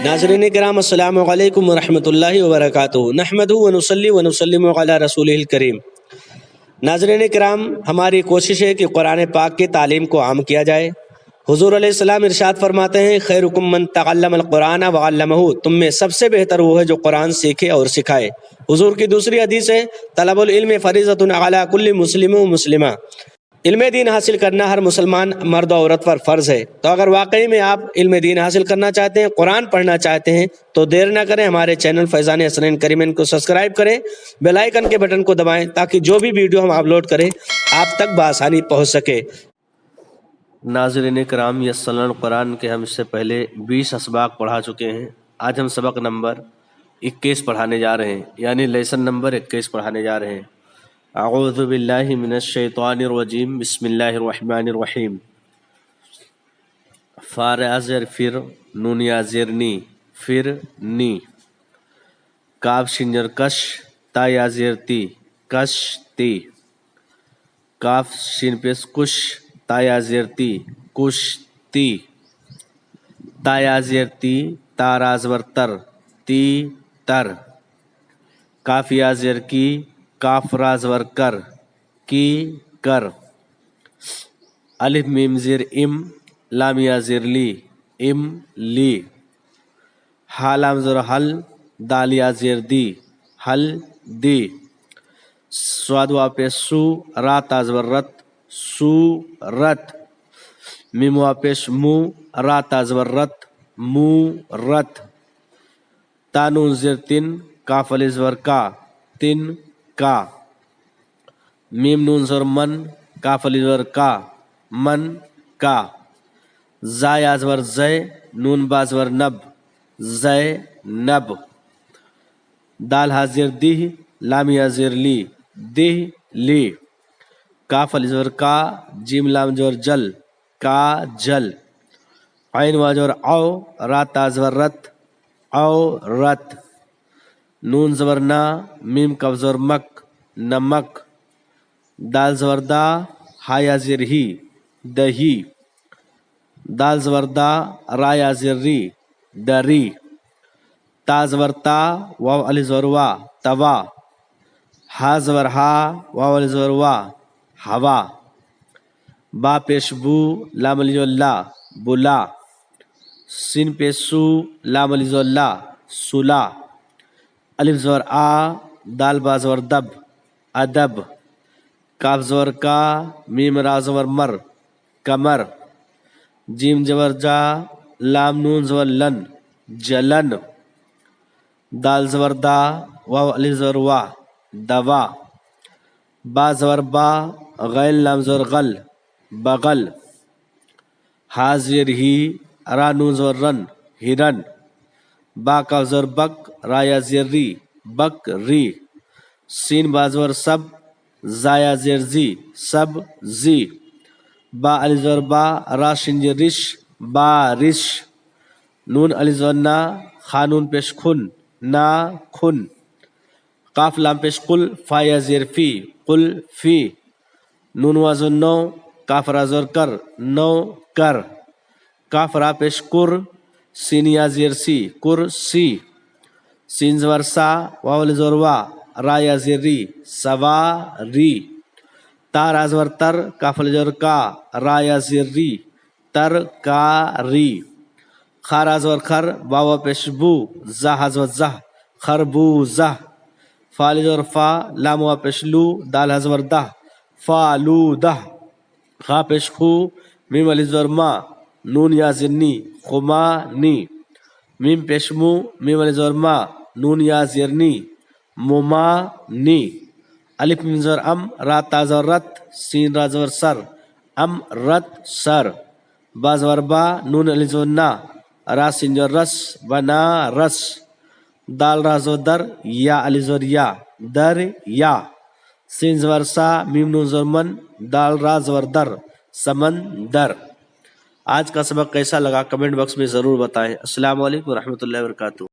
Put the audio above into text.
ناظرین کرام السلام علیکم ورحمۃ اللہ وبرکاتہ، نحمدہ ونصلی ونسلم علی رسولہ الکریم۔ ناظرین کرام، ہماری کوشش ہے کہ قرآن پاک کی تعلیم کو عام کیا جائے۔ حضور علیہ السلام ارشاد فرماتے ہیں، خیرکم من تعلم القرآن وعلمہ، تم میں سب سے بہتر وہ ہے جو قرآن سیکھے اور سکھائے۔ حضور کی دوسری حدیث ہے، طلب العلم فریضۃ علی کل مسلم و مسلمہ، علم دین حاصل کرنا ہر مسلمان مرد و عورت پر فرض ہے۔ تو اگر واقعی میں آپ علم دین حاصل کرنا چاہتے ہیں، قرآن پڑھنا چاہتے ہیں، تو دیر نہ کریں، ہمارے چینل فیضان حسنین کریمین کو سبسکرائب کریں، بیل آئیکن کے بٹن کو دبائیں تاکہ جو بھی ویڈیو ہم اپلوڈ کریں آپ تک بآسانی پہنچ سکے۔ ناظرین کرام، یسرنا القرآن کے ہم اس سے پہلے 20 اسباق پڑھا چکے ہیں۔ آج ہم سبق نمبر 21 پڑھانے جا رہے ہیں، یعنی لیسن نمبر 21 پڑھانے جا رہے ہیں۔ اعوذ باللہ من الشیطان الرجیم، بسم اللہ الرحمن الرحیم۔ فار ازر فر، نون یا زرنی، فر نی، کاف شنجر کش، تا یا زرتی، کش تی، کاف شین پیس کش، تا یا زرتی، کش تی، تا یا زرتی، تا رازور تر، تی تر، کاف یا زر کی، کاف رازور کر، کی کر، الف میم زیر ام، لام یا زیر لی، ام لی، ہا لام زر حل، دال یا زیر دی، حل دی، سواد واپے سو، را تازور رت، سو رت، میم واپیش مو، را تازور رت، مو رت، تانون زیر تن، کاف علی زور کا، تن کا، میم نون زور من، کاف علی زور کا، من کا، زا یا زور زے، نون با زور نب، زے نب، دال حاضر دی، لام یا زیر لی، دی لی، کاف علی زور کا، جیم لام زور جل، کا جل، عین واجور او، را تازور رت، او رت، نون زور نا، میم کف زور مک، نمک، دال زور دا، ہا یا زیر ہی، دہی، دال زور دا، را یا زیر ری، دری، تا زور تا، واو علی زور وا، توا، ہا زور ہا، واو علی زور وا، ہوا، با پیش بو، لام علی زور لا، بلا، سین پیش سو، لام علی زور لا، سلا، الف زور آ، دال با زور دب، ادب، کاف زور کا، میم را زور مر، کمر، جیم زور جا، لام نون زور لن، جلن، دال زور دا، واو علی زور وا، دوا، با زور با، غیل لام زور غل، بغل، ہا زیر ہی، را نون زور رن، ہرن، با کاف زور بک، را یا زیر ری، بک ری، سین با زور سب، زا یا زیر زی، سب زی، با علی زور با، را شنجر رش، با رش، نون علی زور نا، خانون پیش کھن، نا کھن، قاف لام پیش قل، فا یا زیر فی، قل فی، نون وازن نو، کاف را زور کر، نو کر، کاف را پیش کر، سین یا زیر سی، کر سی، سین زور سا، واو علی زور وا، را یا زیر ری، سوا ری، تا را زور تر، کاف علی زور کا، را یا زیر ری، تر کا ری، خا را زور خر، واو پیش بو، زا زور زہ، خربوزہ، فا علی زور فا، لام وا پیش لو، دال زور دہ، فالودہ، خا پیش خو، میم علی زور ما، نون یا زر نی، خما نی، میم پیش مو، میم علی زور ما، نون یا زیر نی، مما نی، الف میم زور ام، را تا زور رت، سین را زور سر، ام رت سر، با زور با، نون علی زور نا، را سین زور رس، بنا رس، دال را زور در، یا علی زور یا، در یا، سین زور سا، میم نون زور من، دال را زور در، سمندر۔ آج کا سبق کیسا لگا کمنٹ باکس میں ضرور بتائیں۔ السلام علیکم ورحمۃ اللہ وبرکاتہ۔